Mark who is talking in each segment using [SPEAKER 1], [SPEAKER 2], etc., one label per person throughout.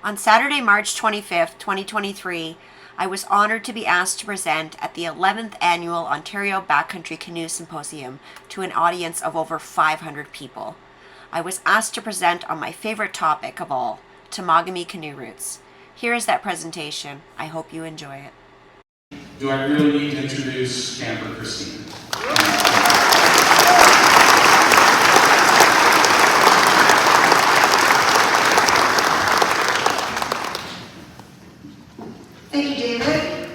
[SPEAKER 1] On Saturday, March 25th, 2023, I was honored to be asked to present at the 11th Annual Ontario Backcountry Canoe Symposium to an audience of over 500 people. I was asked to present on my favorite topic of all, Temagami Canoe Routes. Here is that presentation. I hope you enjoy it.
[SPEAKER 2] Do I really need to introduce Camper Christina?
[SPEAKER 3] Thank you, David.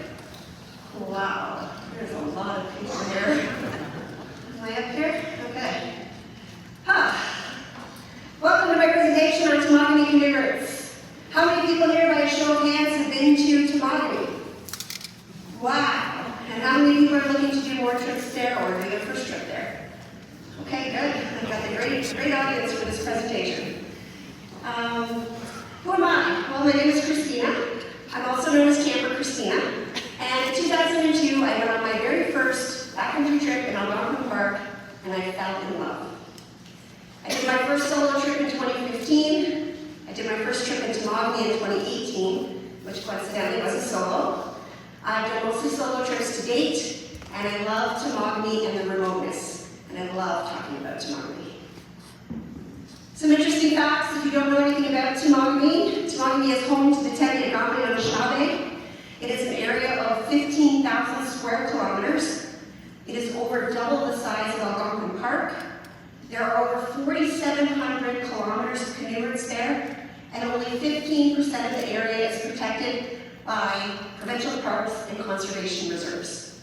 [SPEAKER 3] Wow, there's a lot of people here. Am I up here? Okay. Welcome to my presentation on Temagami Canoe Routes. How many people here, by a show of hands, have been to Temagami? Wow. And how many people are looking to do more trips there or do their first trip there? Okay, good. I've got the great audience for this presentation. Who am I? Well, my name is Christina. I'm also known as Camper Christina, and in 2002 I went on my very first backcountry trip in Algonquin Park, and I fell in love. I did my first solo trip in 2015, I did my first trip in Temagami in 2018, which coincidentally was a solo. I've done mostly solo trips to date, and I love Temagami and the remoteness, and I love talking about Temagami. Some interesting facts, if you don't know anything about Temagami. Temagami is home to the Temagami. It is an area of 15,000 square kilometers. It is over double the size of Algonquin Park. There are over 4,700 kilometers of canoe routes there, and only 15% of the area is protected by provincial parks and conservation reserves.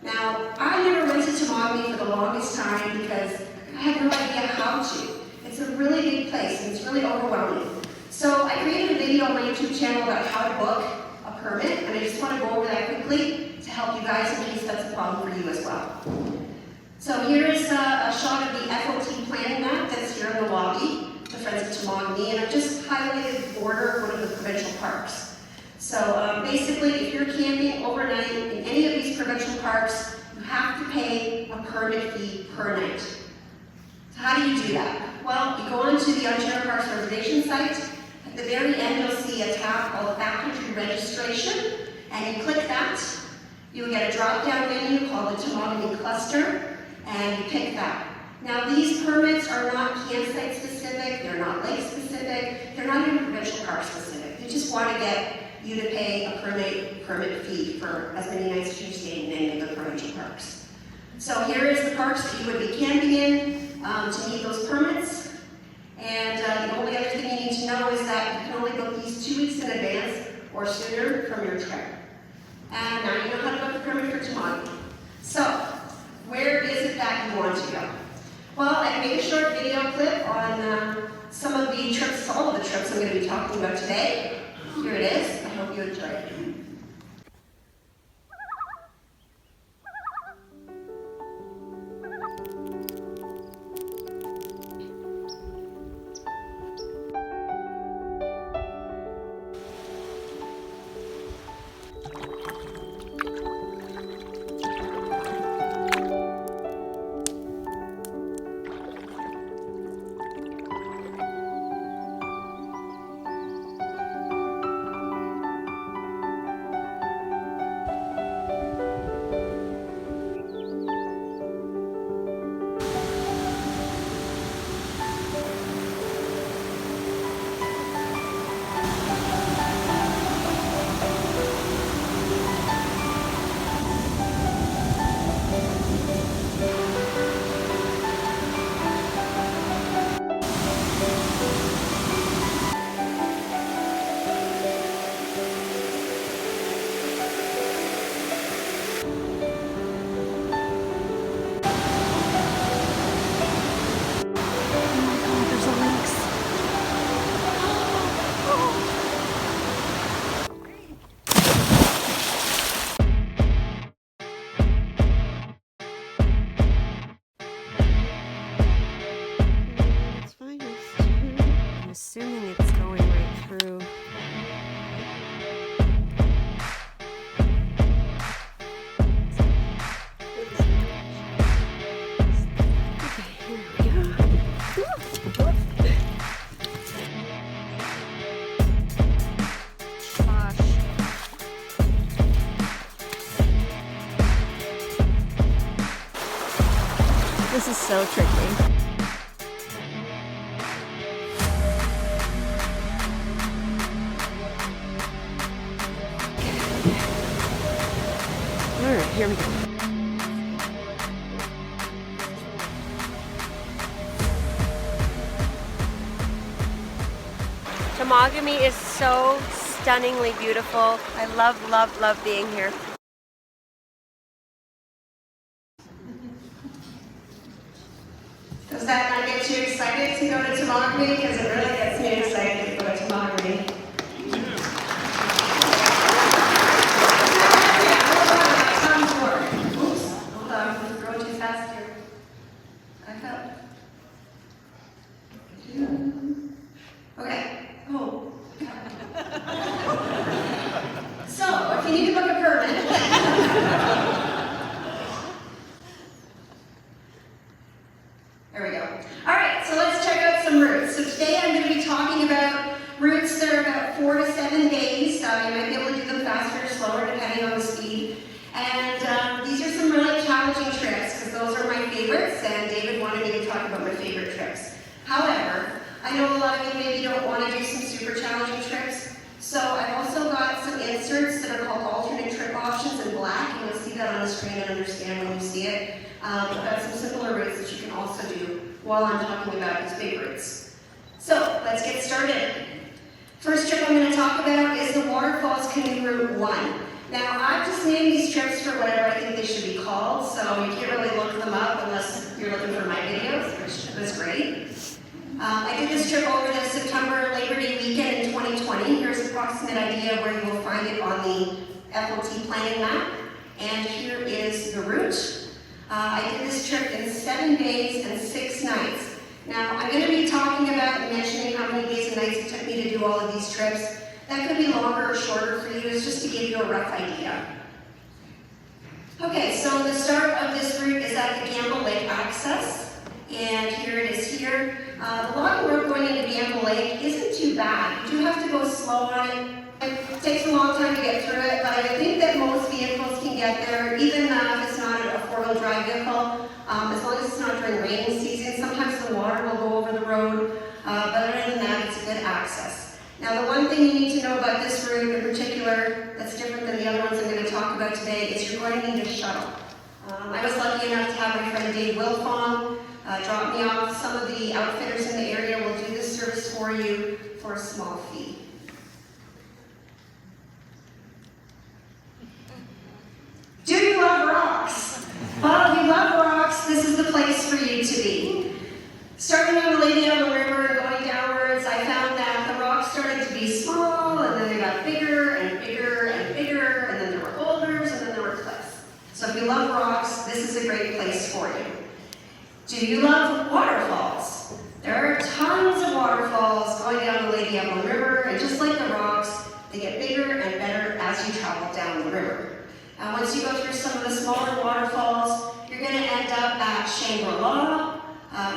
[SPEAKER 3] Now, I never went to Temagami for the longest time because I had no idea how to. It's a really big place and it's really overwhelming. So I created a video on my YouTube channel about how to book a permit, and I just want to go over that quickly to help you guys in case that's a problem for you as well. So here is a shot of the FOT planning map that's here in the lobby, the Friends of Temagami, and I've just highlighted the border of one of the provincial parks. So basically, if you're camping overnight in any of these provincial parks, you have to pay a permit fee per night. So how do you do that? Well, you go onto the Ontario Parks Reservation site. At the very end, you'll see a tab called Backcountry Registration, and you click that. You'll get a drop-down menu called the Temagami Cluster, and you pick that. Now, these permits are not campsite specific, they're not lake specific, they're not even provincial park specific. They just want to get you to pay a permit fee for as many nights as you stay in any of the provincial parks. So here is the parks that you would be camping in to need those permits. And the only other thing you need to know is that you can only book these 2 weeks in advance or sooner from your trip. And now you know how to book a permit for Temagami. So, where is it that you want to go? Well, I made a short video clip on some of the trips, all of the trips I'm going to be talking about today. Here it is. I hope you enjoy it.
[SPEAKER 4] so tricky. All right, here we go.
[SPEAKER 1] Temagami is so stunningly beautiful. I love, love, love being here.
[SPEAKER 3] Does that not get you excited to go to Temagami? Because it really gets me excited to go to Temagami. Oops, hold on, I'm going too fast here. Back up. Okay. Oh. So, if you need to book a permit. There we go. All right, so let's check out some routes. So today I'm going to be talking about routes that are about 4 to 7 days. You might be able to do them faster or slower depending on the speed. And these are some really challenging trips because those are my favorites, and David wanted me to talk about my favorite trips. However, I know a lot of you maybe don't want to do some super challenging trips, so I've also got some inserts that are called alternate trip options in black, and you'll see that on the screen and understand when you see it. I've got some simpler routes that you can also do while I'm talking about these big routes. So let's get started. First trip I'm going to talk about is the Waterfalls Canoe Route 1. Now, I've just named these trips for whatever I think they should be called, so you can't really look them up unless you're looking for my videos, which is great. I did this trip over the September Labor Day weekend in 2020. Here's an approximate idea of where you will find it on the FOT planning map. And here is the route. I did this trip in 7 days and 6 nights. Now, I'm going to be talking about and mentioning how many days and nights it took me to do all of these trips. That could be longer or shorter for you, it's just to give you a rough idea. Okay, so the start of this route is at the Gamble Lake access, and here it is here. The long road going into Gamble Lake isn't too bad. You do have to go slow on it. It takes a long time to get through it, but I think that most vehicles can get there, even if it's not a four-wheel drive vehicle, as long as it's not during rainy season. Sometimes the water will go over the road, but other than that, it's good access. Now, the one thing you need to know about this route in particular that's different than the other ones I'm going to talk about today is you're going to need a shuttle. I was lucky enough to have my friend Dave Wilson drop me off. Some of the outfitters in the area will do this service for you for a small fee. Do you love rocks? Well, if you love rocks, this is the place for you to be. Starting on the Lady on the River and going downwards, I found that the rocks started to be small, and then they got bigger and bigger and bigger, and then there were boulders, and then there were cliffs. So if you love rocks, this is a great place for you. Do you love waterfalls? There are tons of waterfalls going down the Lady on the River, and just like the rocks, they get bigger and better as you travel down the river. Now, once you go through some of the smaller waterfalls, you're going to end up at Shangri-La,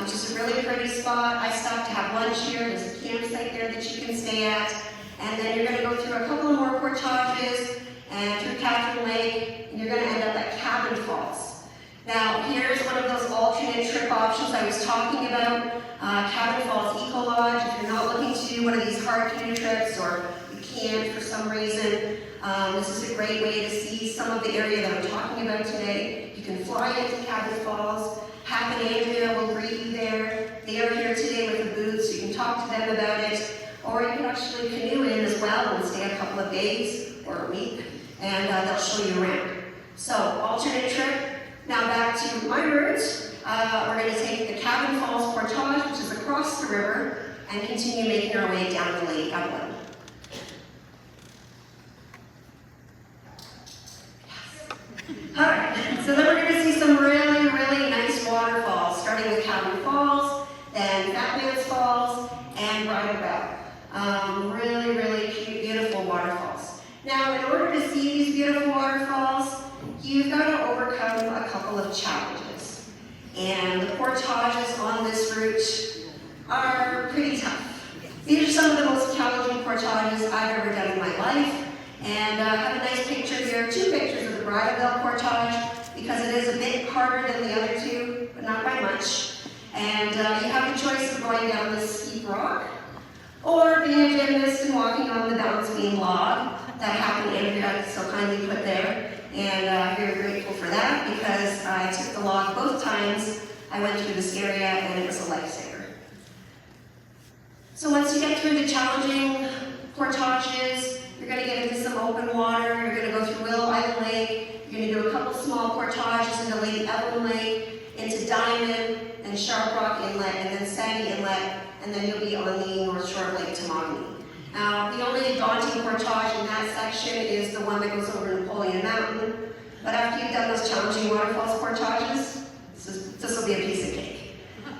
[SPEAKER 3] which is a really pretty spot. I stopped to have lunch here. There's a campsite there that you can stay at. And then you're going to go through a couple of more portages and through Catherine Lake, and you're going to end up at Cabin Falls. Now, here's one of those alternate trip options I was talking about. Cabin Falls Eco Lodge. If you're not looking to do one of these hard canoe trips or you can't for some reason, this is a great way to see some of the area that I'm talking about today. You can fly into Cabin Falls. Hap and Andrea will greet you there. They are here today with a booth, so you can talk to them about it. Or you can actually canoe in as well and stay a couple of days or a week, and they'll show you around. So, alternate trip. Now back to my route. We're going to take the Cabin Falls Portage, which is across the river, and continue making our way down to Lake Evelyn. Alright, so then we're going to see some really, really nice waterfalls, starting with Cabin Falls, then Fat Man's Falls, and Bridal Bell. Really, really cute, beautiful waterfalls. Now, in order to see these beautiful waterfalls, you've got to overcome a couple of challenges. And the portages on this route are pretty tough. These are some of the most challenging portages I've ever done in my life. And I have a nice picture here, 2 pictures of the Bridal Bell Portage. because it is a bit harder than the other two, but not by much. And you have the choice of going down this steep rock, or being a gymnast and walking on the balance beam log that Hap and Andrea so kindly put there. And very grateful for that, because I took the log both times I went through this area, and it was a lifesaver. So once you get through the challenging portages, you're going to get into some open water. You're going to go through Willow Island Lake. You're going to do a couple small portages into Lady Evelyn Lake, into Diamond, and Sharp Rock Inlet, and then Sandy Inlet, and then you'll be on the North Shore of Lake Temagami. Now, the only daunting portage in that section is the one that goes over Napoleon Mountain. But after you've done those challenging waterfalls portages, this will be a piece of cake.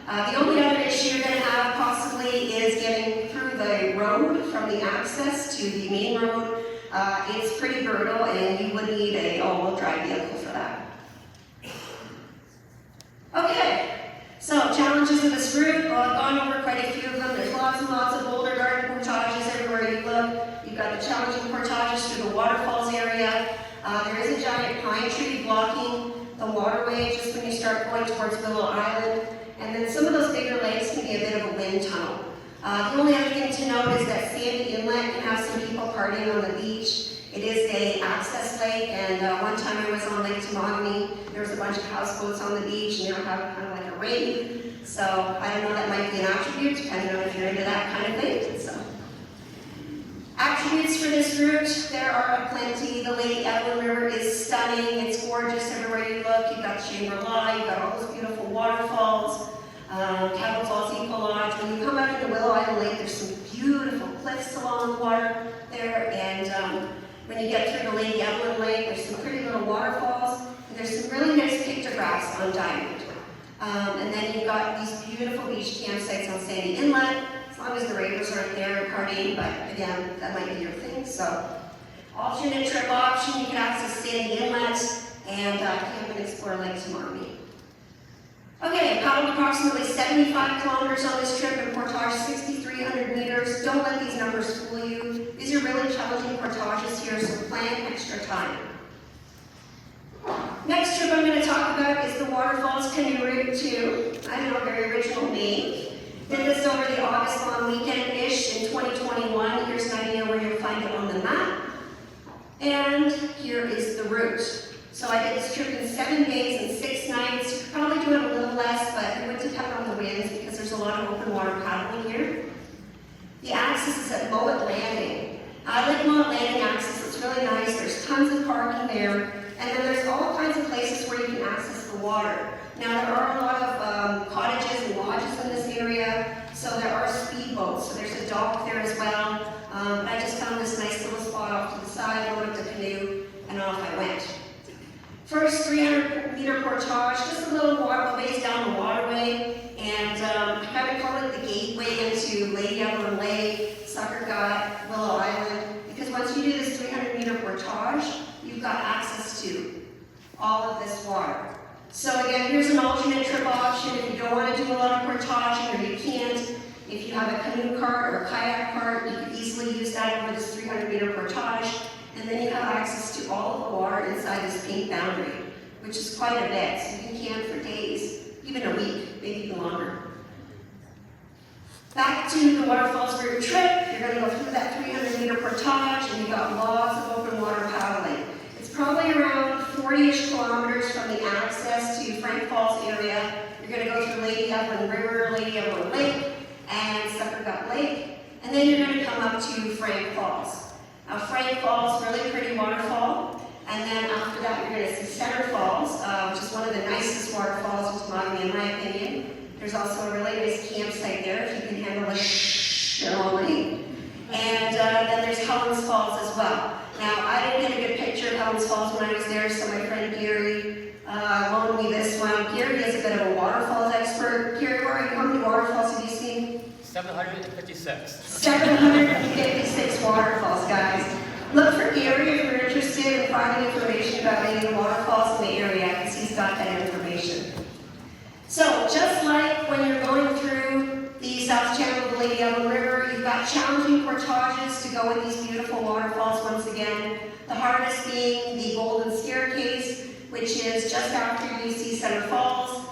[SPEAKER 3] The only other issue you're going to have possibly is getting through the road from the access to the main road. It's pretty brutal, and you would need a all-wheel drive vehicle for that. Okay, so challenges of this route. Well, I've gone over quite a few of them. There's lots and lots of boulder garden portages everywhere you look. You've got the challenging portages through the Waterfalls area. There is a giant pine tree blocking the waterway just when you start going towards Willow Island. And then some of those bigger lakes can be a bit of a wind tunnel. The only other thing to note is that Sandy Inlet can have some people partying on the beach. It is an access lake, and one time I was on Lake Temagami, there was a bunch of houseboats on the beach, and they were having kind of like a rave. So I don't know, that might be an attribute, depending on if you're into that kind of thing. So, attributes for this route, there are plenty. The Lady Evelyn River is stunning. It's gorgeous everywhere you look. You've got Chamber-La, you've got all those beautiful waterfalls, Cabot Falls Eco Lodge. When you come out into Willow Island Lake, there's some beautiful cliffs along the water there, and when you get through the Lady Evelyn Lake, there's some pretty little waterfalls, and there's some really nice pictographs on Diamond. And then you've got these beautiful beach campsites on Sandy Inlet, as long as the ravers aren't there partying, but again, that might be your thing. So, alternate trip option, you can access Sandy Inlet and camp and explore Lake Temagami. Okay, I paddled approximately 75 kilometers on this trip and portage 6,300 meters. Don't let these numbers fool you. These are really challenging portages here, so plan extra time. Next trip I'm going to talk about is the Waterfalls Canoe Route 2. I know, very original name. Did this over the August long weekend-ish in 2021. Here's an idea where you'll find it on the map. And here is the route. So I did this trip in 7 days and 6 nights. You could probably do it a little less, but it would depend on the winds because there's a lot of open water paddling here. The access is at Mowat Landing. I like Mowat Landing access. It's really nice. There's tons of parking there. And then there's all kinds of places where you can access the water. Now there are a lot of cottages and lodges in this area, so there are speedboats. So there's a dock there as well. I just found this nice little spot off to the side, loaded the canoe, and off I went. First 300-meter portage, just a little ways down the waterway, and I kind of call it the gateway into Lady Evelyn Lake, Sucker Gut, Willow Island, because once you do this 300-meter portage, you've got access to all of this water. So again, here's an alternate trip option if you don't want to do a lot of portaging or you can't. If you have a canoe cart or a kayak cart, you can easily use that over this 300-meter portage. And then you have access to all of the water inside this pink boundary, which is quite a bit. So you can camp for days, even a week, maybe even longer. Back to the Waterfalls route trip, you're going to go through that 300-meter portage, and you've got lots of open water paddling. It's probably around 40-ish kilometers from the access to Frank Falls area. You're going to go through Lady Evelyn River, Lady Evelyn Lake, and Sucker Gut Lake, and then you're going to come up to Frank Falls. Now, Frank Falls, really pretty waterfall, and then after that you're going to see Center Falls, which is one of the nicest waterfalls in Temagami in my opinion. There's also a really nice campsite there if you can handle the shh all night. And then there's Helen's Falls as well. Now, I didn't get a good picture of Helen's Falls when I was there, so my friend Gary loaned me this one. Gary is a bit of a waterfalls expert. Gary, how many waterfalls have you seen?
[SPEAKER 4] 756.
[SPEAKER 3] 756 waterfalls, guys. Look for Gary if you're interested in finding information about any of the waterfalls in the area, because he's got that information. So, just like when you're going through the south channel of the Lady Evelyn River, you've got challenging portages to go with these beautiful waterfalls once again. The hardest being the Golden Staircase, which which is just after you see Center Falls.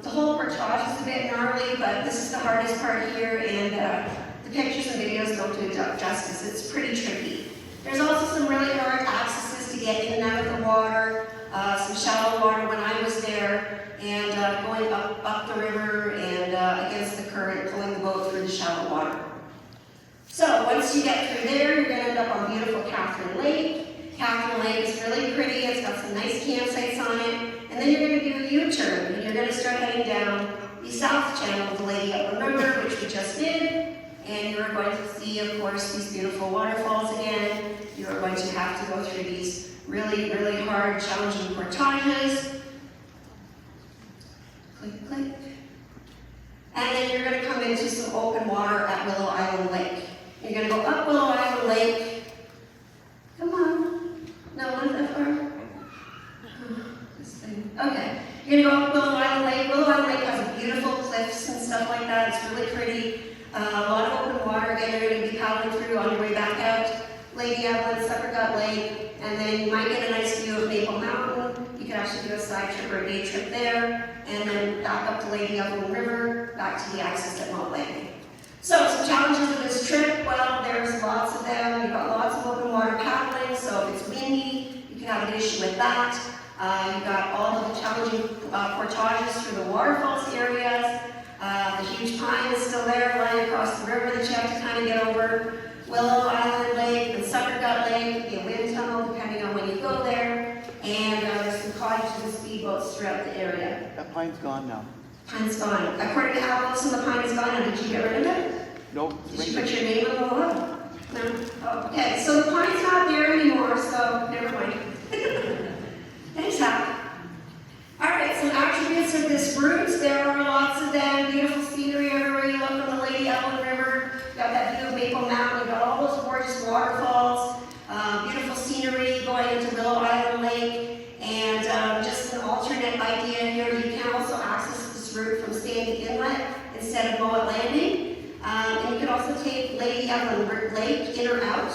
[SPEAKER 3] The whole portage is a bit gnarly, but this is the hardest part here, and the pictures and videos don't do it justice. It's pretty tricky. There's also some really hard accesses to get in and out of the water, some shallow water when I was there, and going up the river and against the current, pulling the boat through the shallow water. So once you get through there, you're going to end up on beautiful Catherine Lake. Catherine Lake is really pretty. It's got some nice campsites on it. And then you're going to do a U-turn, and you're going to start heading down the south channel of the Lady Upland River, which we just did. And you're going to see, of course, these beautiful waterfalls again. You're going to have to go through these really, really hard, challenging portages. Click, click. And then you're going to come into some open water at Willow Island Lake. You're going to go up Willow Island Lake. Come on. No, not that far. This thing. Okay. You're going to go up Willow Island Lake. Willow Island Lake has beautiful cliffs and stuff like that. It's really pretty. A lot of open water. Again, you're going to be paddling through on your way back out. Lady Upland, Suckergut Lake, and then you might get a nice view of Maple Mountain. You can actually do a side trip or a day trip there, and then back up to Lady Upland River, back to the access at Mount Lake. So, some challenges of this trip, well, there's lots of them. You've got lots of open water paddling, so if it's windy, you can have an issue with that. You've got all of the challenging portages through the waterfalls areas. The huge pine is still there, lying across the river that you have to kind of get over. Willow Island Lake and Suckergut Lake, could be a wind tunnel depending on when you go there. And there's some cottages and speedboats throughout the area.
[SPEAKER 5] That pine's gone now.
[SPEAKER 3] Pine's gone. According to Hap Wilson, the pine is gone. Now, did you get rid of it?
[SPEAKER 5] Nope.
[SPEAKER 3] Did you put your name on the wall? No? Oh, okay, so the pine's not there anymore, so never mind. Thanks, Hap. Alright, some attributes of this route. There are lots of them. Beautiful scenery everywhere you look on the Lady Upland River. You've got that view of Maple Mountain. You've got all those gorgeous waterfalls. Beautiful scenery going into Willow Island Lake. And just an alternate idea here, you can also access this route from Sandy Inlet instead of Mowat Landing. And you can also take Lady Upland Lake in or out,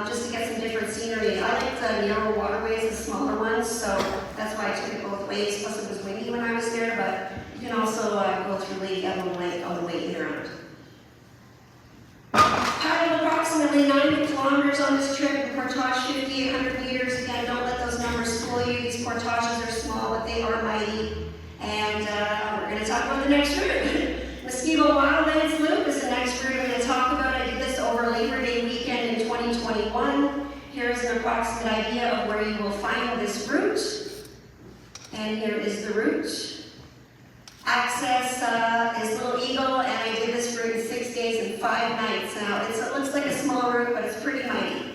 [SPEAKER 3] just to get some different scenery. I like the narrow waterways, the smaller ones, so that's why I took it both ways. Plus it was windy when I was there, but you can also go through Lady Upland Lake on the way in or out. Paddled approximately 90 kilometers on this trip, the portage 50, 100 meters. Again, don't let those numbers fool you. These portages are small, but they are mighty. And we're going to talk about the next route. Mosquito Wildlands Loop is the next route I'm going to talk about. I did this over Labor Day weekend in 2021. Here's an approximate idea of where you will find this route. And here is the route. Access is Little Eagle, and I did this route in 6 days and 5 nights. Now, it looks like a small route, but it's pretty mighty.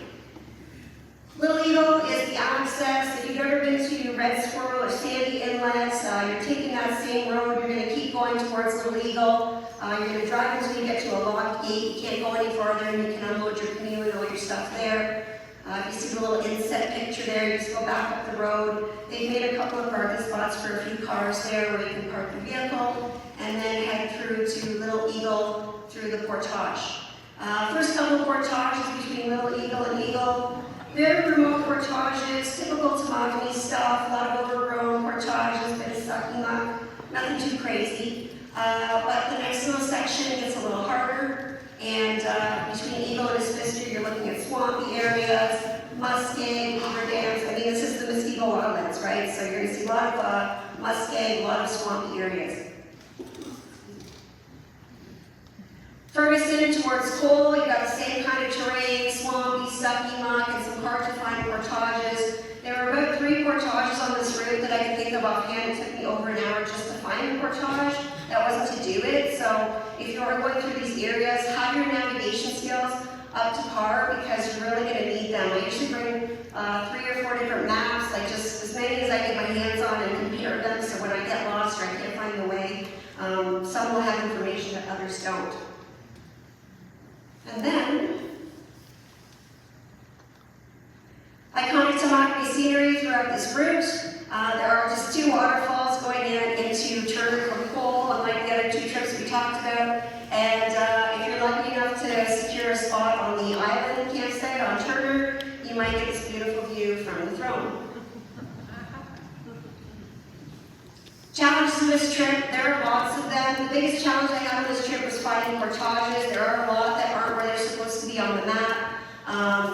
[SPEAKER 3] Little Eagle is the access. If you've ever been to Red Squirrel or Sandy Inlets, you're taking that same road. You're going to keep going towards Little Eagle. You're going to drive until you get to a locked gate. You can't go any farther, and you can unload your canoe and all your stuff there. If you see the little inset picture there, you just go back up the road. They've made a couple of parking spots for a few cars there where you can park your vehicle, and then head through to Little Eagle through the portage. First couple of portages between Little Eagle and Eagle. Very remote portages, typical Temagami stuff, a lot of overgrown portages, bit of sucky muck, nothing too crazy. But the next little section gets a little harder, and between Eagle and Isbister, you're looking at swampy areas, muskeg, beaver dams. I mean, this is the Mosquito Wildlands, right? So you're going to see a lot of muskeg, a lot of swampy areas. Ferguson towards Cole, you've got the same kind of terrain, swampy, sucky muck, and some hard to find portages. There were about 3 portages on this route that I can think of offhand. It took me over an hour just to find a portage. That wasn't to do it. So if you're going through these areas, have your navigation skills up to par because you're really going to need them. I usually bring 3 or 4 different maps, like just as many as I get my hands on and compare them. So when I get lost or I can't find the way, some will have information that others don't. And then, iconic Temagami scenery throughout this route. There are just 2 waterfalls going into Turner from Cole, unlike the other 2 trips we talked about. And if you're lucky enough to secure a spot on the island campsite on Turner, you might get this beautiful view from the throne. Challenges of this trip, there are lots of them. The biggest challenge I had on this trip was finding portages. There are a lot that aren't where they're supposed to be on the map.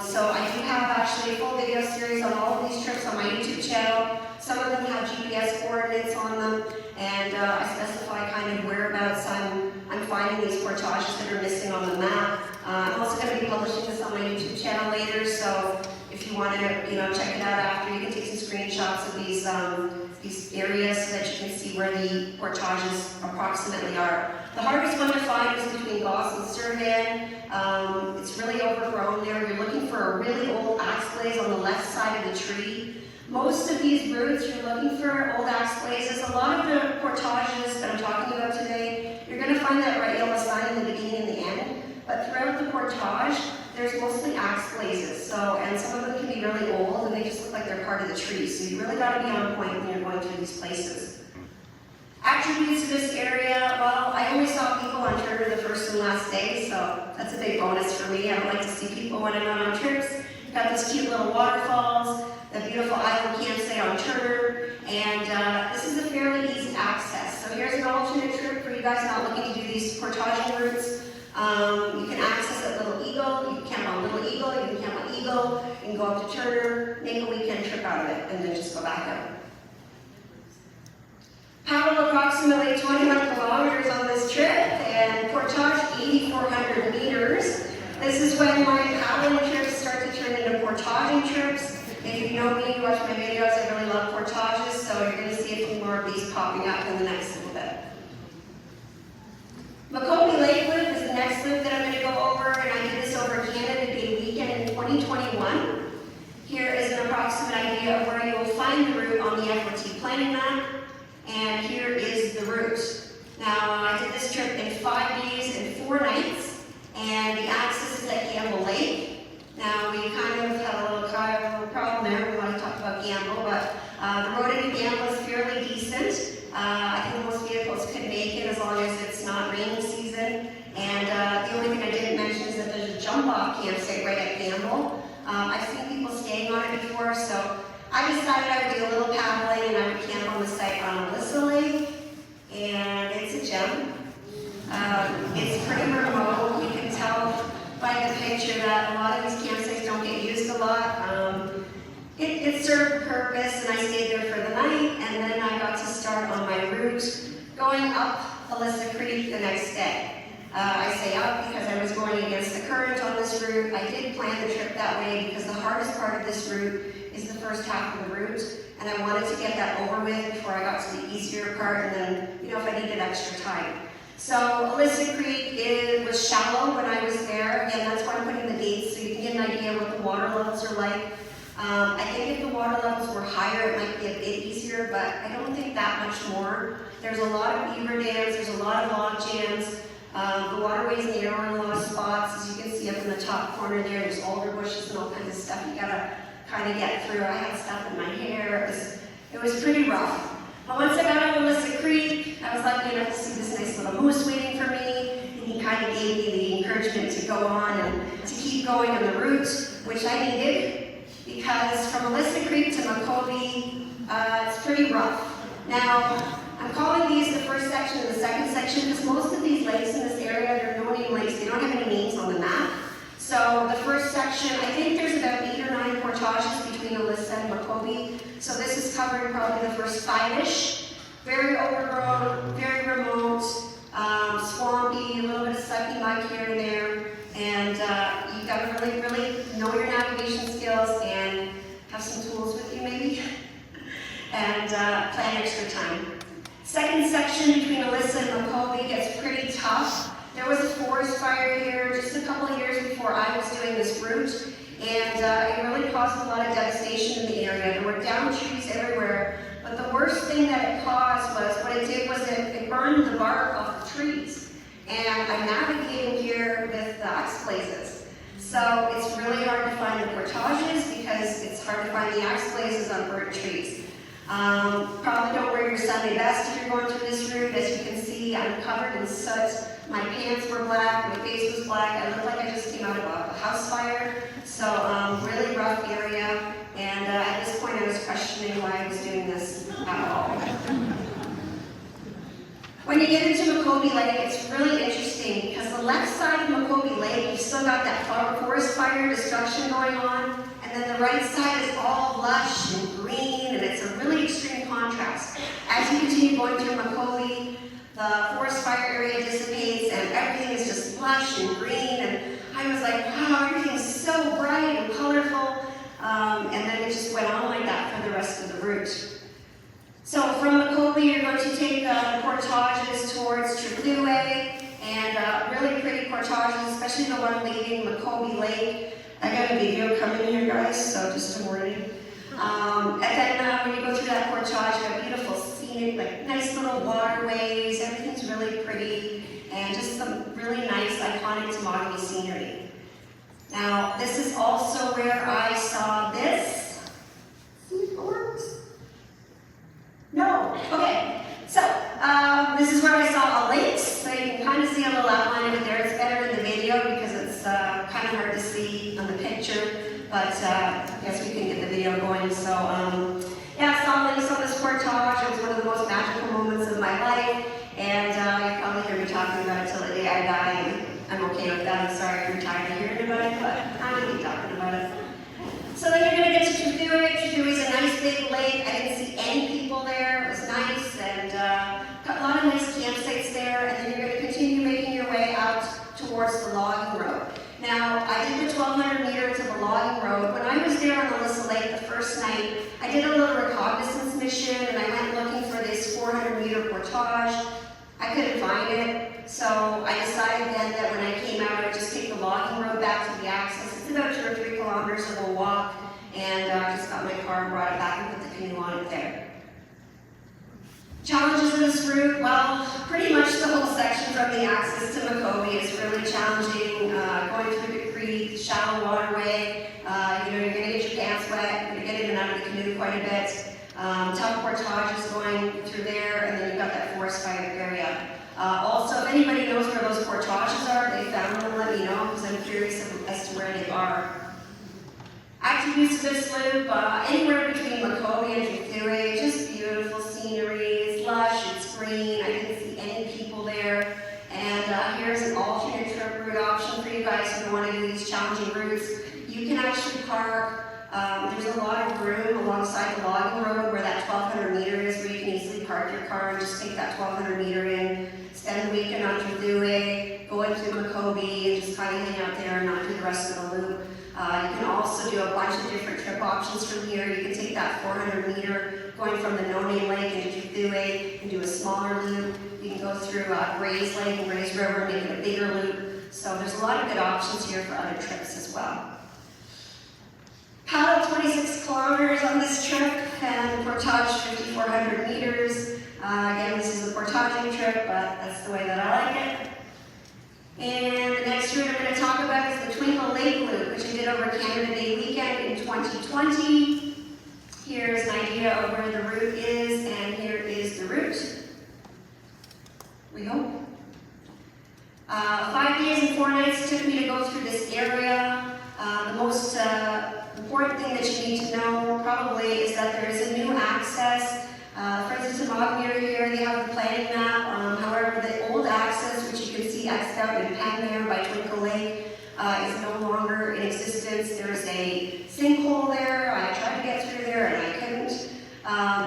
[SPEAKER 3] So I do have actually a full video series on all of these trips on my YouTube channel. Some of them have GPS coordinates on them, and I specify kind of whereabouts I'm finding these portages that are missing on the map. I'm also going to be publishing this on my YouTube channel later, so if you want to, check it out after, you can take some screenshots of these areas so that you can see where the portages approximately are. The hardest one to find is between Goss and Sturgeon. It's really overgrown there. You're looking for a really old axe blaze on the left side of the tree. Most of these routes, you're looking for old axe blazes. A lot of the portages that I'm talking about today, you're going to find that right yellow sign in the beginning and the end. But throughout the portage, there's mostly axe blazes. And some of them can be really old and they just look like they're part of the tree. So you really got to be on point when you're going through these places. Attributes of this area, well, I only saw people on Turner the first and last day, so that's a big bonus for me. I don't like to see people when I'm out on trips. Got this cute little waterfalls, the beautiful island campsite on Turner, and this is a fairly easy access. So here's an alternate trip for you guys not looking to do these portaging routes. You can access at Little Eagle, you can camp on Little Eagle, you can camp on Eagle, you can go up to Turner, make a weekend trip out of it, and then just go back out. Paddled approximately 21 kilometers on this trip and portage 8,400 meters. This is when my paddling trips start to turn into portaging trips. If you know me, you watch my videos, I really love portages, so you're going to see a few more of these popping up in the next little bit. Makobe Lake loop is the next loop that I'm going to go over, and I did this over Canada Day weekend in 2021. Here is an approximate idea of where you will find the route on the FOT planning map. And here is the route. Now, I did this trip in 5 days and 4 nights, and the access is at Gamble Lake. Now, we kind of had a little problem there. We want to talk about Gamble, but the road into Gamble is fairly decent. I think most vehicles could make it as long as it's not raining season. And the only thing I didn't mention is that there's a jump-off campsite right at Gamble. I've seen people staying on it before, so I decided I would do a little paddling and I would camp on the site on Alyssa Lake, and it's a gem. It's pretty remote. You can tell by the picture that a lot of these campsites don't get used a lot. It served a purpose, and I stayed there for the night, and then I got to start on my route going up Alyssa Creek the next day. I say up because I was going against the current on this route. I did plan the trip that way because the hardest part of this route is the first half of the route, and I wanted to get that over with before I got to the easier part, and then, if I needed extra time. So Alyssa Creek, it was shallow when I was there. Again, that's why I'm putting the dates so you can get an idea of what the water levels are like. I think if the water levels were higher, it might be a bit easier, but I don't think that much more. There's a lot of beaver dams, there's a lot of log jams. The waterways narrow in a lot of spots, as you can see up in the top corner there. There's alder bushes and all kinds of stuff you gotta kind of get through. I had stuff in my hair. It was pretty rough. But once I got up Alyssa Creek, I was lucky enough to see this nice little moose waiting for me, and he kind of gave me the encouragement to go on and to keep going on the route, which I needed, because from Alyssa Creek to Makobe, it's pretty rough. Now, I'm calling these the first section and the second section because most of these lakes in this area, they're no-name lakes. They don't have any names on the map. So the first section, I think there's about 8 or 9 portages between Alyssa and Makobe. So this is covering probably the first 5-ish. Very overgrown, very remote, swampy, a little bit of sucky mud here and there. And you've got to really know your navigation skills and have some tools with you maybe. And plan extra time. Second section between Alyssa and Makobe gets pretty tough. There was a forest fire here just a couple of years before I was doing this route, and it really caused a lot of devastation in the area. There were downed trees everywhere, but the worst thing that it caused was, what it did was it burned the bark off the trees. And I'm navigating here with the axe blazes. So it's really hard to find the portages because it's hard to find the axe blazes on burnt trees. Probably don't wear your Sunday best if you're going through this route. As you can see, I'm covered in soot. My pants were black, my face was black. I looked like I just came out of a house fire. So really rough area. And at this point I was questioning why I was doing this at all. When you get into Makobe Lake, it's really interesting because the left side of Makobe Lake, you've still got that forest fire destruction going on, and then the right side is all lush and green, and it's a really extreme contrast. As you continue going through Makobe, the forest fire area dissipates, and everything is just lush and green, and I was like, wow, everything's so bright and colorful, and then it just went on like that for the rest of the route. So from Makobe, you're going to take the portages towards Twinkle Lake, and really pretty portages, especially the one leaving Makobe Lake. I got a video coming here, guys, so just a warning. And then when you go through that portage, you have beautiful scenic, like nice little waterways. Everything's really pretty, and just some really nice, iconic Temagami scenery. Now, this is also where I saw this. See if it works? No. Okay. So, this is where I saw a lake. So you can kind of see a little outline of it there. It's better in the video because it's kind of hard to see on the picture. But I guess we can get the video going. So, yeah, I saw lakes on this portage. It was one of the most magical moments of my life. And you probably hear me talking about it till the day I die. And I'm okay with that. I'm sorry you're tired of hearing about it, but I'm going to be talking about it. So then you're going to get to Twinkle Lake. Twinkle is a nice big lake. I didn't see any people there. It was nice, and got a lot of nice campsites there. And then you're going to continue making your way out towards the logging road. Now, I did the 1,200 meters of the logging road. When I was there on Alyssa Lake the first night, I did a little reconnaissance mission, and I went looking for this 400-meter portage. I couldn't find it, so I decided then that when I came out, I would just take the logging road back to the access. It's about 2 or 3 kilometers of a walk, and I just got my car and brought it back and put the canoe on it there. Challenges in this route, well, pretty much the whole section from the access to Makobe is really challenging. Going through the creek, shallow waterway, you're going to get your pants wet, you're going to get in and out of the canoe quite a bit. Tough portages going through there, and then you've got that forest fire area. Also, if anybody knows where those portages are, they found them, let me know, because I'm curious as to where they are. Active use of this loop, anywhere between Makobe and Twinkle, just beautiful scenery. It's lush, it's green. I didn't see any people there. And here's an alternate trip route option for you guys who want to do these challenging routes. You can actually park. There's a lot of room alongside the logging road where that 1,200 meter is, where you can easily park your car and just take that 1,200 meter in, spend the weekend on Twinkle, go into Makobe, and just kind of hang out there and not do the rest of the loop. You can also do a bunch of different trip options from here. You can take that 400 meter going from the No-Name Lake into Twinkle and do a smaller loop. You can go through Gray's Lake and Gray's River and make it a bigger loop. So there's a lot of good options here for other trips as well. Paddle 26 kilometers on this trip, and portage 5,400 meters. Again, this is a portaging trip, but that's the way that I like it. And the next route I'm going to talk about is the Twinkle Lake loop, which I did over Canada Day weekend in 2020. Here's an idea of where the route is, and here is the route. We hope. 5 days and 4 nights took me to go through this area. The most important thing that you need to know probably is that there is a new access. For instance, Temagami here, they have the planning map. However, the old access, which you can see X'd out in pen there by Twinkle Lake, is no longer in existence. There's a sinkhole there. I tried to get through there and I couldn't.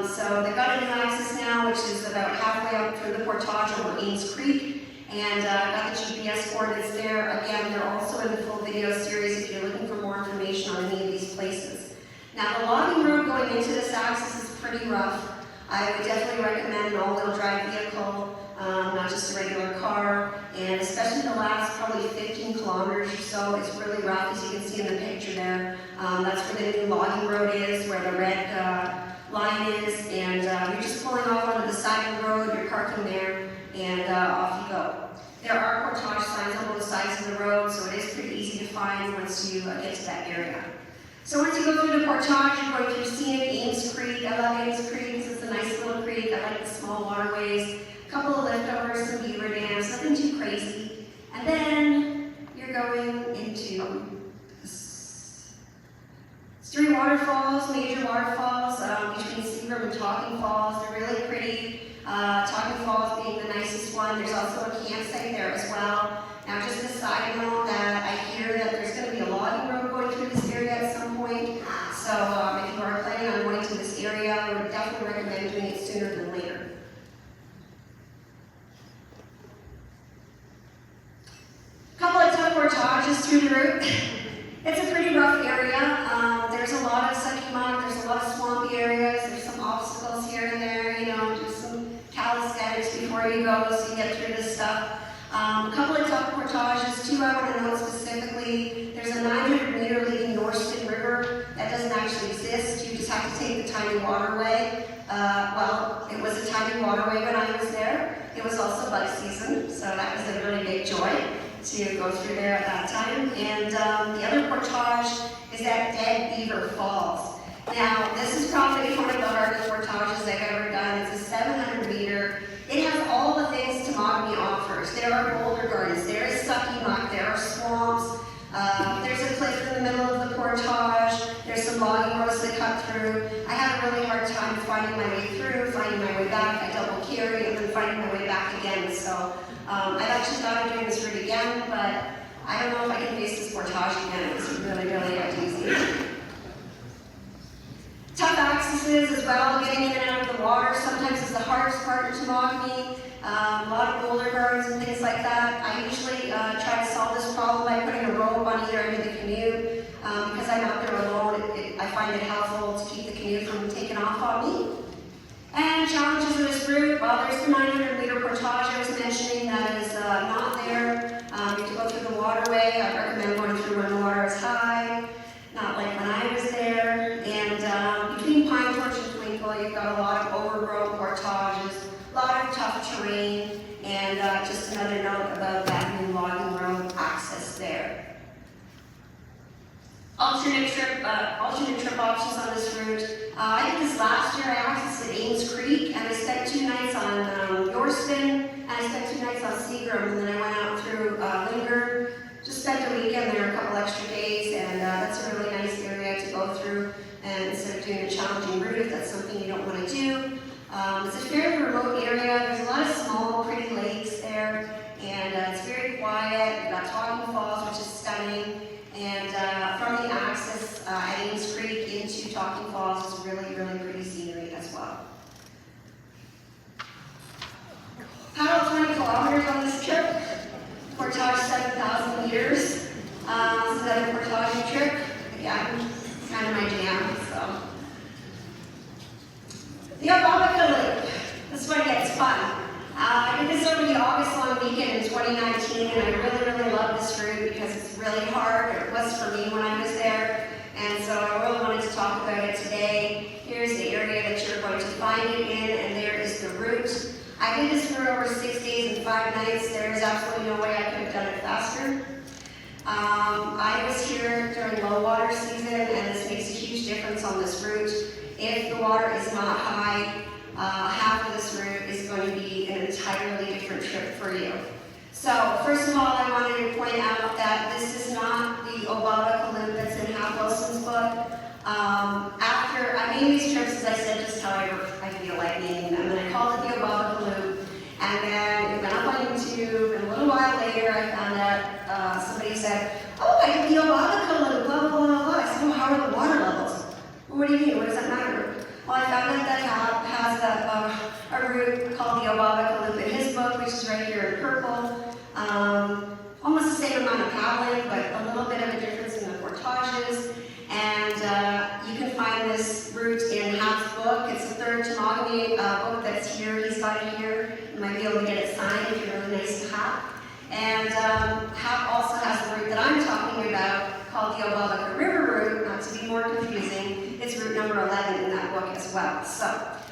[SPEAKER 3] So they've got a new access now, which is about halfway up through the portage over Ames Creek. And got the GPS coordinates there. Again, they're also in the full video series if you're looking for more information on any of these places. Now, the logging road going into this access is pretty rough. I would definitely recommend an all-wheel drive vehicle, not just a regular car. And especially the last probably 15 kilometers or so, it's really rough, as you can see in the picture there. That's where the new logging road is, where the red line is. And you're just pulling off onto the side of the road, you're parking there, and off you go. There are portage signs on both sides of the road, so it is pretty easy to find once you get to that area. So once you go through the portage, you're going through scenic Ames Creek. I love Ames Creek because it's a nice little creek. I like the small waterways. A couple of leftovers, some beaver dams, nothing too crazy. And then you're going into Waterfalls, major waterfalls, between Seagram and Talking Falls. They're really pretty. Talking Falls being the nicest one. There's also a campsite there as well. Now, just a side note that I hear that there's going to be a logging road going through this area at some point. So if you are planning on going to this area, I would definitely recommend doing it sooner than later. A couple of tough portages through the route. It's a pretty rough area. There's a lot of sucky muck, there's a lot of swampy areas, there's some obstacles here and there, just some calisthenics before you go so you get through this stuff. A couple of tough portages, two I want to note specifically. There's a 900-meter leading Sturgeon River that doesn't actually exist. You just have to take the tiny waterway. Well, it was a tiny waterway when I was there. It was also bug season, so that was a really big joy to go through there at that time. And the other portage is at Dead Beaver Falls. Now, this is probably one of the hardest portages I've ever done. It's a 700-meter. It has all the things Temagami offers. There are boulder gardens, there is sucky muck, there are swamps, there's a cliff in the middle of the portage, there's some logging roads that cut through. I had a really hard time finding my way through, finding my way back. I double carry and then finding my way back again. So I've actually thought of doing this route again, but I don't know if I can face this portage again. It was really, really easy. Tough accesses as well, getting in and out of the water sometimes is the hardest part of Temagami. A lot of boulder gardens and things like that. I usually try to solve this problem by putting a rope on either end of the canoe. Because I'm out there alone, I find it helpful to keep the canoe from taking off on me. And challenges of this route, well, there's the 900-meter portage I was mentioning that is not there. You have to go through the waterway. I recommend going through when the water is high, not like when I was there. And between Pine Torch and Twinkle, you've got a lot of overgrown portages, a lot of tough terrain, and just another note about that new logging road access there. Alternate trip options on this route. I did this last year. I accessed Ames Creek, and I spent 2 nights on Yorston, and I spent 2 nights on Seagram, and then I went out through Lingard. Just spent a weekend there, a couple extra days, and that's a really nice area to go through. And instead of doing a challenging route, if that's something you don't want to do. It's a fairly remote area. There's a lot of small, pretty lakes there, and it's very quiet. You've got Talking Falls, which is stunning. And from the access at Ames Creek into Talking Falls is really, really pretty scenery as well. Paddle 20 kilometers on this trip. Portage 7,000 meters. This is another portaging trip. Again, it's kind of my jam. So. The Obabika Lake. This is when it gets fun. I did this over the August long weekend in 2019, and I really love this route because it's really hard. It was for me when I was there, and so I really wanted to talk about it today. Here's the area that you're going to find it in, and there is the route. I did this route over 6 days and 5 nights. There is absolutely no way I could have done it faster. I was here during low water season, and this makes a huge difference on this route. If the water is not high, half of this route is going to be an entirely different trip for you. So, first of all, I wanted to point out that this is not the Obabika Loop that's in Hap Wilson's book. After I made these trips, as I said, just however I feel like naming them, and I called it the Obabika Loop. And then it went up on YouTube, and a little while later, I found out somebody said, "Oh, I did the Obabika Loop, blah blah blah blah." I said, "Oh, how are the water levels?" Well, what do you mean? What does that matter? Well, I found out that Hap has a route called the Obabika Loop in his book, which is right here in purple. Almost the same amount of paddling, but a little bit of a difference in the portages. And you can find this route in Hap's book. It's the third Temagami book that's here. He's got it here. You might be able to get it signed if you're really nice to Hap. And Hap also has the route that I'm talking about called the Obabika River route, not to be more confusing. It's route number 11 in that book as well. So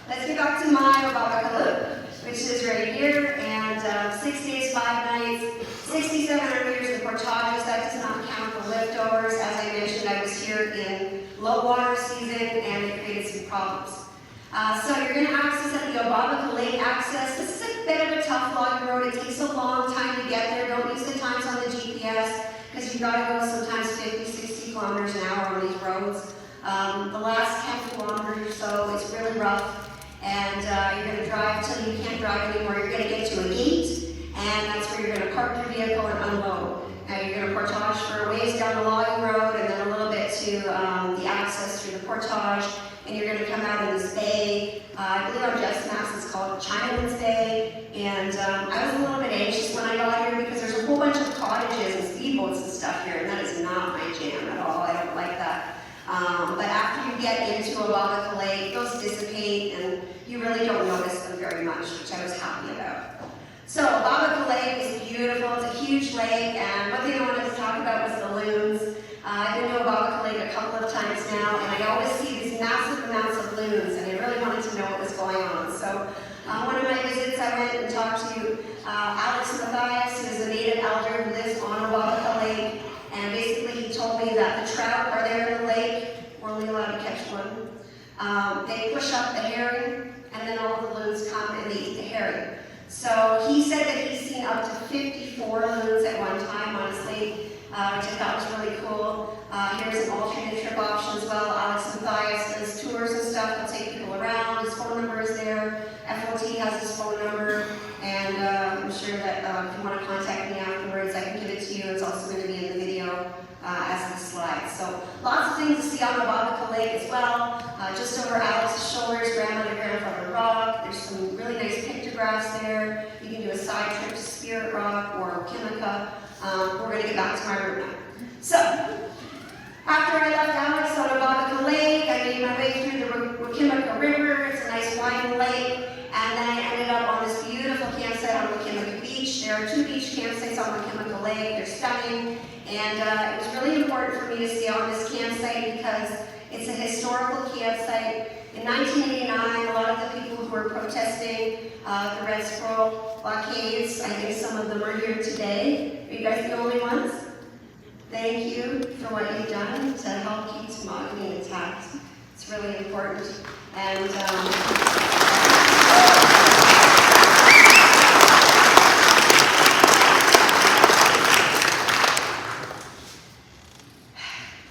[SPEAKER 3] let's get back to my Obabika Loop, which is right here, and 6 days, 5 nights, 6,700 meters in portages. That does not count the liftovers. As I mentioned, I was here in low water season, and it created some problems. So you're going to access at the Obabika Lake access. This is a bit of a tough logging road. It takes a long time to get there. Don't use the times on the GPS, because you've got to go sometimes 50, 60 kilometers an hour on these roads. The last 10 kilometers or so is really rough. And you're going to drive till you can't drive anymore. You're going to get to a gate, and that's where you're going to park your vehicle and unload. You're going to portage for a ways down the logging road, and then a little bit to the access through the portage, and you're going to come out in this bay. I believe on Jeff's maps it's called Chinaman's Bay, and I was a little bit anxious when I got here because there's a whole bunch of cottages and speedboats and stuff here, and that is not my jam at all. I don't like that. But after you get into Obabika Lake, those dissipate, and you really don't notice them very much, which I was happy about. So Obabika Lake is beautiful. It's a huge lake, and one thing I wanted to talk about was the loons. I've been to Obabika Lake a couple of times now, and I always see these massive amounts of loons, and I really wanted to know what was going on. So one of my visits, I went and talked to Alex Matthias, who is a native elder who lives on Obabika Lake, and basically he told me that the trout are there in the lake. We're only allowed to catch one. They push up the herring, and then all of the loons come and they eat the herring. So he said that he's seen up to 54 loons at one time, honestly, which I thought was really cool. Here's an alternate trip option as well. Alex Matthias does tours and stuff. He'll take people around. His phone number is there. FOT has his phone number. And I'm sure that if you want to contact me afterwards, I can give it to you. It's also going to be in the video as the slides. So lots of things to see on Obabika Lake as well. Just over Alex's shoulders, Grandmother, Grandfather Rock. There's some really nice pictographs there. You can do a side trip to Spirit Rock or Okimika. We're going to get back to my route now. So, after I left Alex on Obabika Lake, I made my way through the Wakimika River. It's a nice winding lake. And then I ended up on this beautiful campsite on Wakimika Beach. There are 2 beach campsites on Wakimika Lake. They're stunning. And it was really important for me to stay on this campsite because it's a historical campsite. In 1989, a lot of the people who were protesting the Red Squirrel blockades, I think some of them are here today. Are you guys the only ones? Thank you for what you've done to help keep Temagami intact. It's really important. And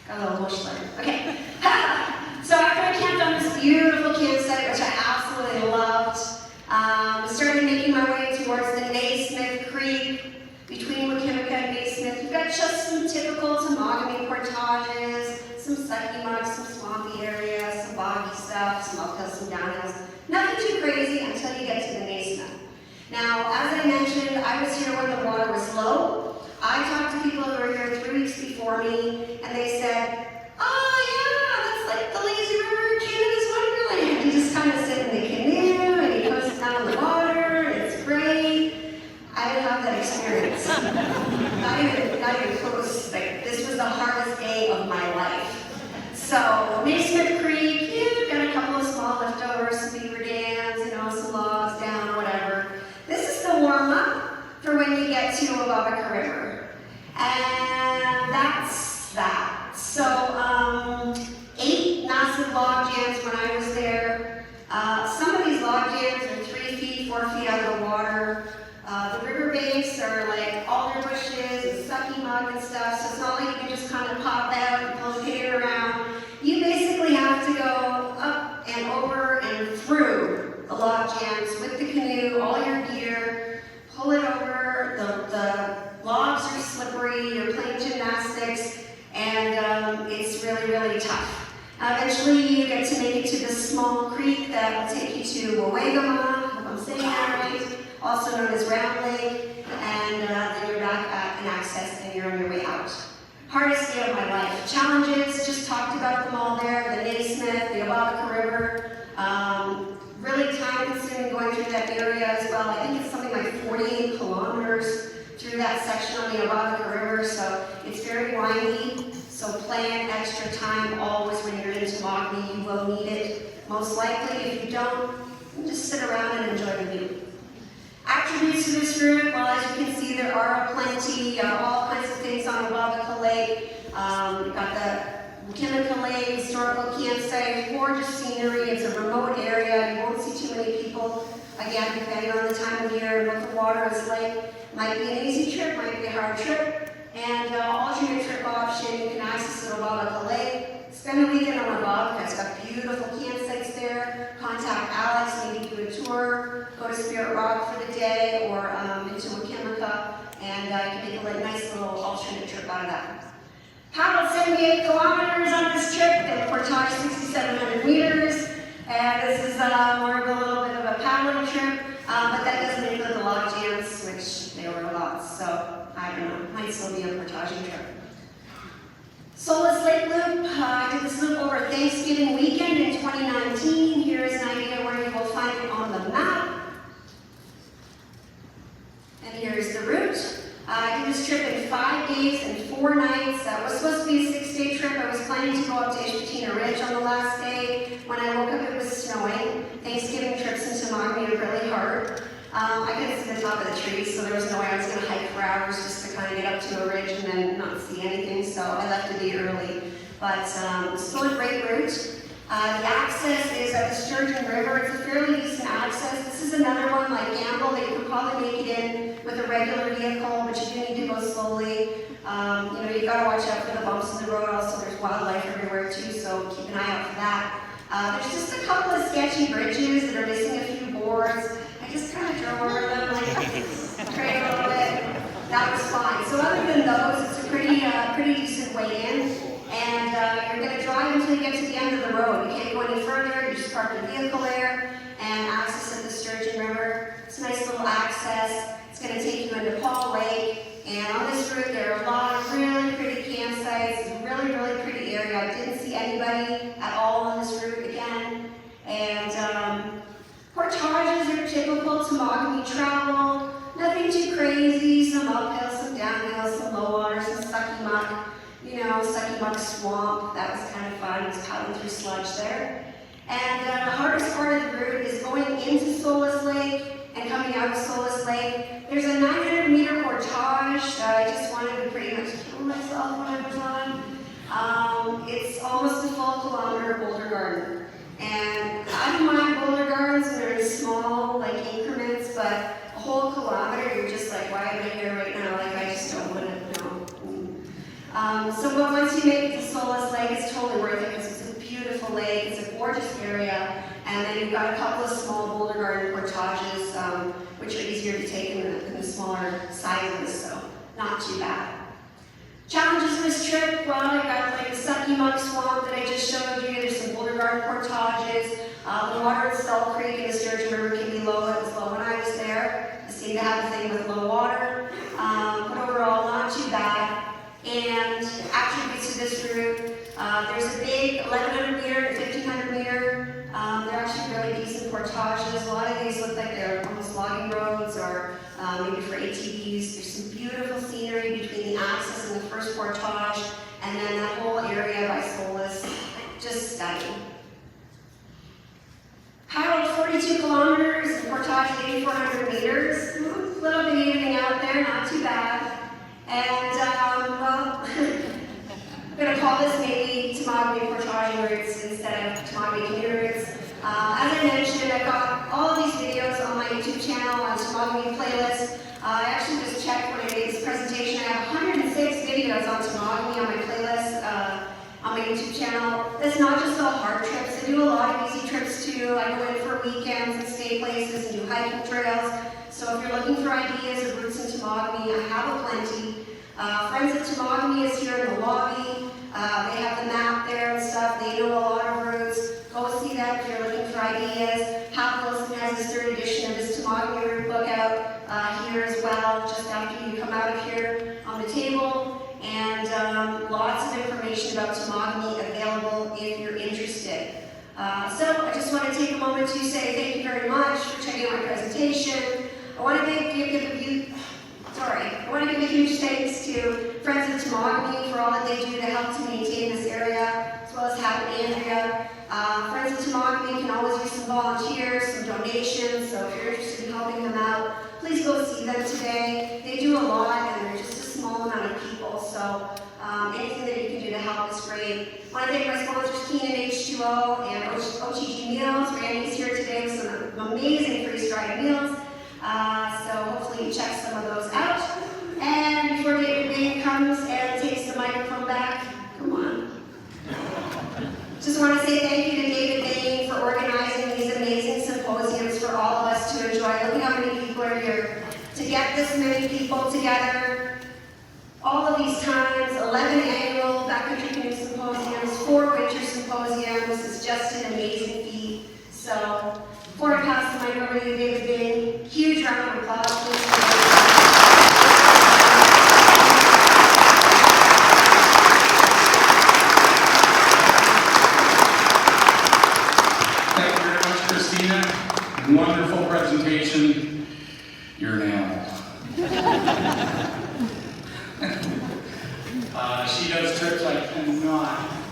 [SPEAKER 3] got a little emotional. Okay. So after I camped on this beautiful campsite, which I absolutely loved, I started making my way towards the Naismith Creek. Between Wakimika and Naismith, you've got just some typical Temagami portages, some sucky mugs, some swampy areas, some boggy stuff, some uphills, some downhills. Nothing too crazy until you get to the Naismith. Now, as I mentioned, I was here when the water was low. I talked to people who were here 3 weeks before me, and they said, "Oh yeah, that's like the lazy river, Canada's wonderland. You just kind of sit in the canoe and you coast down the water, and it's great." I didn't have that experience. not even close. Like, this was the hardest day of my life. So, Naismith Creek, yeah, got a couple of small leftovers, some beaver dams, some logs down, whatever. This is the warm-up for when you get to Obabika River. And that's that. So, 8 massive log jams when I was there. Some of these log jams are 3 feet, 4 feet out of the water. The river banks are like alder bushes and sucky mud and stuff, so it's not like you can just kind of pop out and pull the canoe around. You basically have to go up and over and through the log jams with the canoe, all your gear, pull it over. The logs are slippery, you're playing gymnastics, and it's really, really tough. Eventually you get to make it to this small creek that will take you to Wawagama, if I'm saying that right, also known as Round Lake, and then you're back at an access and you're on your way out. Hardest day of my life. Challenges, just talked about them all there, the Naismith, the Obabika River, really time consuming going through that area as well. I think it's something like 48 kilometers through that section on the Obabika River, so it's very windy, so plan extra time always when you're in Temagami. You will need it, most likely. If you don't, just sit around and enjoy the view. Attributes of this route, well, as you can see, there are plenty, all kinds of things on Obabika Lake. You've got the Wakimika Lake, historical campsite, gorgeous scenery. It's a remote area. You won't see too many people. Again, depending on the time of year and what the water is like. Might be an easy trip, might be a hard trip. And alternate trip option, you can access Obabika Lake. Spend a weekend on Obabika. It's got beautiful campsites there. Contact Alex. be a portaging trip. Solace Lake Loop, I did this loop over Thanksgiving weekend in 2019. Here is an idea where you will find it on the map. And here's the route. I did this trip in 5 days and 4 nights. That was supposed to be a 6-day trip. I was planning to go up to Ishpatina Ridge on the last day. When I woke up, it was snowing. Thanksgiving trips in Temagami are really hard. I couldn't see the top of the trees, so there was no way I was going to hike for hours just to kind of get up to a ridge and then not see anything, so I left a day early. But it's still a great route. The access is at the Sturgeon River. It's a fairly decent access. This is another one like Gamble that you could probably make it in with a regular vehicle, but you do need to go slowly. You've got to watch out for the bumps in the road. Also, there's wildlife everywhere too, so keep an eye out for that. There's just a couple of sketchy bridges that are missing a few boards. I just kind of drove over them, like, prayed a little bit. That was fine. So other than those, it's a pretty decent way in. And you're going to drive until you get to the end of the road. You can't go any further. You just park the vehicle there and access at the Sturgeon River. It's a nice little access. It's going to take you into Paul Lake. And on this route, there are a lot of really pretty campsites. It's a really, really pretty area. I didn't see anybody at all on this route again. And portages are typical Temagami travel. Nothing too crazy. Some uphill, some downhill, some low water, some sucky muck. Sucky Muck Swamp, that was kind of fun. It was paddling through sludge there. And the hardest part of the route is going into Solace Lake and coming out of Solace Lake. There's a 900-meter portage. I just wanted to pretty much kill myself when I was on. It's almost a full kilometer boulder garden. And I don't mind boulder gardens when they're in small, increments, but a whole kilometer, you're just like, why am I here right now? I just don't want to know. So once you make it to Solace Lake, it's totally worth it because it's a beautiful lake, it's a gorgeous area, and then you've got a couple of small boulder garden portages, which are easier to take in the smaller sizes, so not too bad. Challenges of this trip, well, I've got the Sucky Muck Swamp that I just showed you, there's some boulder garden portages, the water in Stall Creek and the Sturgeon River can be low, it was low when I was there. I seem to have a thing with low water, but overall not too bad. And attributes to this route, there's a big 1,100 meter and 1,500 meter. They're actually really decent portages. A lot of these look like they're almost logging roads or maybe for ATVs. There's some beautiful scenery between the access and the first portage, and then that whole area by Solace, just stunning. Paddled 42 kilometers and portage 8,400 meters. A little bit evening out there, not too bad. And, I'm going to call this maybe Temagami Portaging Routes instead of Temagami Canoe Routes. As I mentioned, I've got all of these videos on my YouTube channel, on Temagami playlist. I actually just checked when I made this presentation. I have 106 videos on Temagami on my playlist, on my YouTube channel. That's not just all hard trips. I do a lot of easy trips too. I go in for weekends and stay places and do hiking trails. So if you're looking for ideas of routes in Temagami, I have aplenty. Friends at Temagami is here in the lobby. They have the map there and stuff. They know a lot of routes. Go see them if you're looking for ideas. Hap Wilson has his 3rd edition of his Temagami route book out here as well, just after you come out of here on the table. And lots of information about Temagami available if you're interested. So I just want to take a moment to say thank you very much for checking out my presentation. I want to give a huge thanks to Friends of Temagami for all that they do to help to maintain this area, as well as Hap and Andrea. Friends of Temagami can always use some volunteers, some donations, so if you're interested in helping them out, please go see them today. They do a lot, and they're just a small amount of people, so anything that you can do to help is great. I want to thank my sponsors, Keenan H2O and OTG Meals. Randy's here today with some amazing freeze-dried meals. So hopefully you check some of those out. And before David Bain comes and takes the microphone back, come on. Just want to say thank you to David Bain for organizing these amazing symposiums for all of us to enjoy. Look at how many people are here. To get this many people together, all of these times, 11 annual Backcountry Canoe Symposiums, 4 winter symposiums, is just an amazing feat. So, before I pass the mic over to David Bain, huge round of applause, please.
[SPEAKER 2] wonderful presentation. You're an animal. She does tricks I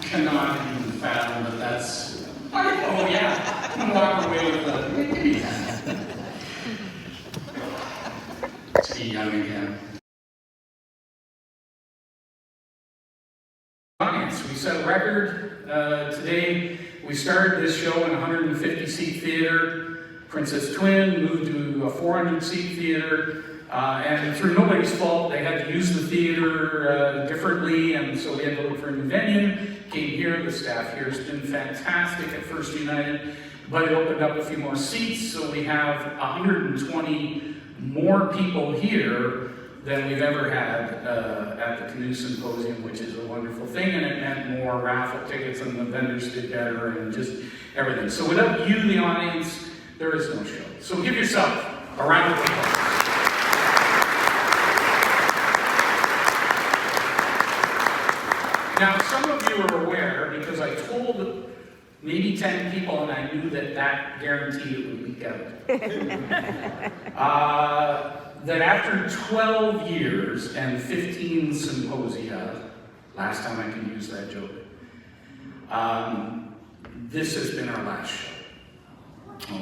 [SPEAKER 2] cannot even fathom, but that's, oh yeah, I'm gonna walk away with the, to be young again. We set a record today. We started this show in a 150-seat theater. Princess Twin moved to a 400-seat theater. And through nobody's fault, they had to use the theater differently, and so we had to look for a new venue. Came here, the staff here has been fantastic at First United, but it opened up a few more seats, so we have 120 more people here than we've ever had at the Canoe Symposium, which is a wonderful thing, and it meant more raffle tickets, and the vendors did better, and just everything. So without you, the audience, there is no show. So give yourself a round of applause. Now, some of you are aware, because I told maybe 10 people, and I knew that guaranteed it would leak out. That after 12 years and 15 symposia, last time I can use that joke, this has been our last show.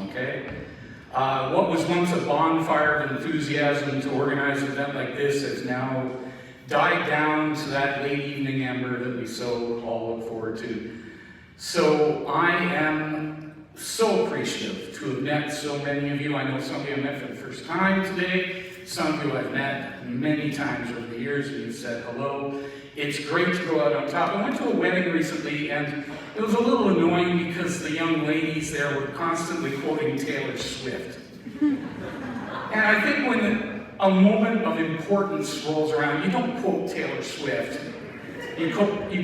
[SPEAKER 2] Okay? What was once a bonfire of enthusiasm to organize an event like this has now died down to that late evening ember that we so all look forward to. So I am so appreciative to have met so many of you. I know some of you I met for the first time today. Some of you I've met many times over the years, and you've said hello. It's great to go out on top. I went to a wedding recently, and it was a little annoying because the young ladies there were constantly quoting Taylor Swift. And I think when a moment of importance rolls around, you don't quote Taylor Swift, you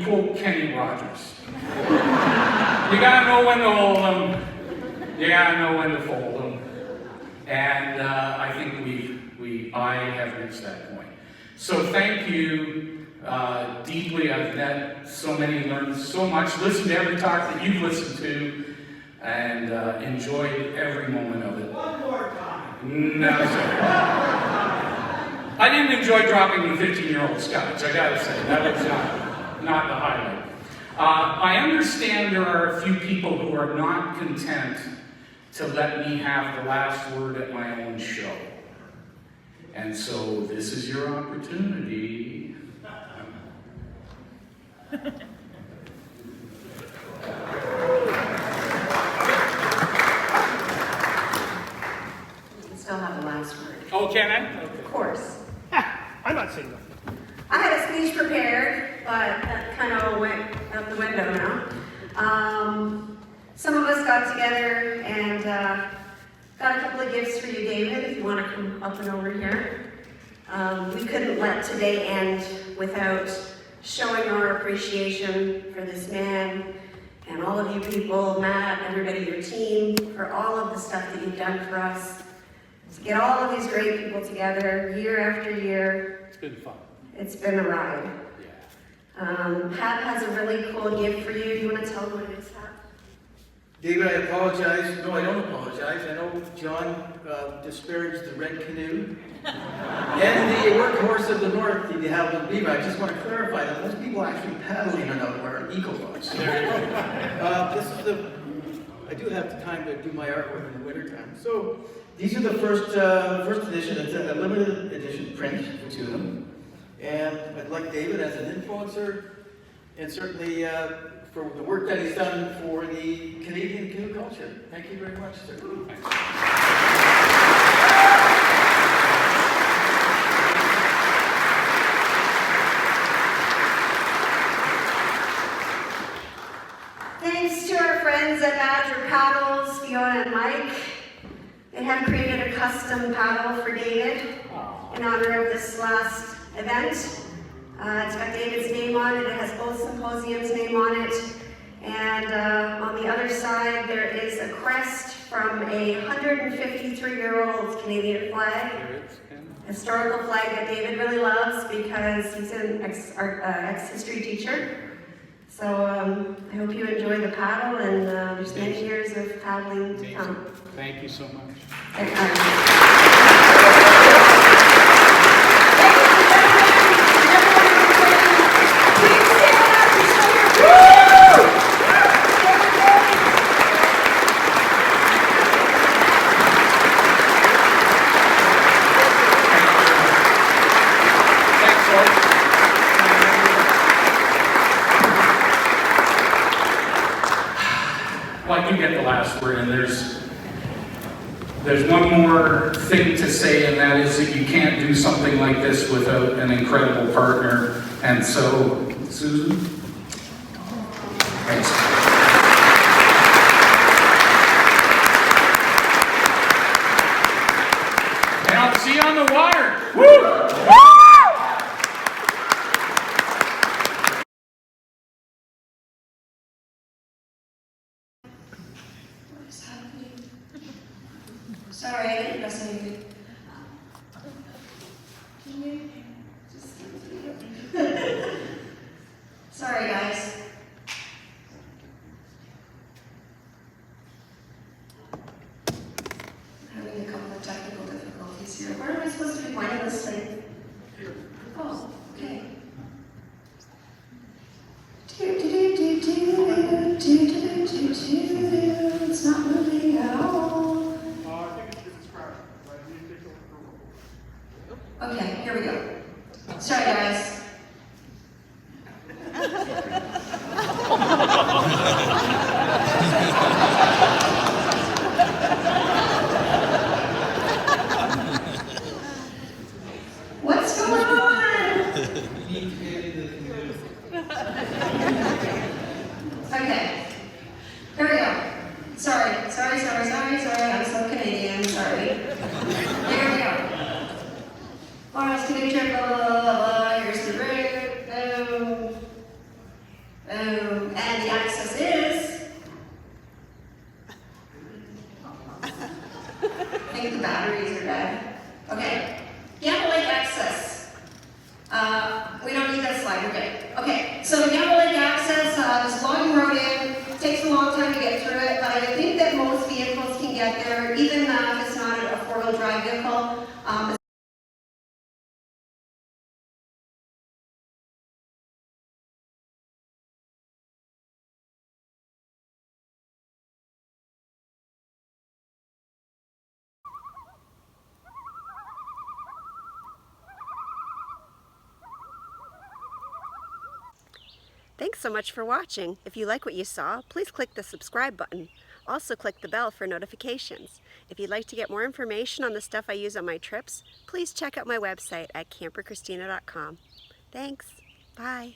[SPEAKER 2] quote Kenny Rogers. You gotta know when to hold them, you gotta know when to fold them. And I think I have reached that point. So thank you deeply. I've met so many, learned so much, listened to every talk that you've listened to, and enjoyed every moment of it.
[SPEAKER 5] One more time.
[SPEAKER 2] No, sir. I didn't enjoy dropping the 15-year-old Scotch, I gotta say. That was not the highlight. I understand there are a few people who are not content to let me have the last word at my own show. And so this is your opportunity.
[SPEAKER 3] You can still have the last word.
[SPEAKER 2] Oh, can I? Okay.
[SPEAKER 3] Of course.
[SPEAKER 5] I'm not saying nothing.
[SPEAKER 3] I had a speech prepared, but that kind of went out the window now. Some of us got together and got a couple of gifts for you, David, if you want to come up and over here. We couldn't let today end without showing our appreciation for this man and all of you people, Matt, everybody, your team, for all of the stuff that you've done for us. To get all of these great people together year after year.
[SPEAKER 5] It's been fun.
[SPEAKER 3] It's been a ride.
[SPEAKER 5] Yeah.
[SPEAKER 3] Hap has a really cool gift for you. You want to tell them what it is, Hap?
[SPEAKER 6] David, I apologize. No, I don't apologize. I know John disparaged the red canoe and the workhorse of the north, the Hap Beaver. I just want to clarify that most people actually paddling on out are eco-boats. I do have the time to do my artwork in the wintertime. So these are the first edition. It's a limited edition print for two of them. And I'd like David as an influencer, and certainly for the work that he's done for the Canadian canoe culture. Thank you very much, sir.
[SPEAKER 3] Thanks to our friends at Badger Paddles, Fiona and Mike. They have created a custom paddle for David in honor of this last event. It's got David's name on it. It has both symposiums' name on it. And on the other side, there is a crest from a 153-year-old Canadian flag, historical flag that David really loves because he's an ex-history teacher. So I hope you enjoy the paddle, and there's many years of traveling.
[SPEAKER 2] Thank you so much. Well, I do get the last word, and there's one more thing to say, and that is that you can't do something like this without an incredible partner. And so, Susan? Thanks. And I'll see you on the water. Woo!
[SPEAKER 3] Sorry, I didn't press anything. Sorry, guys. I'm having a couple of technical difficulties here. Where am I supposed to be pointing this thing? Oh, okay. It's not moving at all.
[SPEAKER 5] I think it's because it's crowded, right? You need to take a look.
[SPEAKER 3] Okay, here we go. Sorry, guys. What's going on? Okay, here we go. Sorry. I'm so Canadian, sorry. Here we go. Lawrence canoe trip, blah, blah, blah, blah. Here's the route. Boom. Boom. And the access is. I think the batteries are dead. Okay. Gamble Lake access. We don't need that slide, we're good. Okay, so the Gamble Lake access, there's a logging road in. It takes a long time to get through it, but I think that most vehicles can get there, even if it's not a four-wheel drive vehicle.
[SPEAKER 1] Thanks so much for watching. If you like what you saw, please click the subscribe button. Also click the bell for notifications. If you'd like to get more information on the stuff I use on my trips, please check out my website at CamperChristina.com. Thanks. Bye.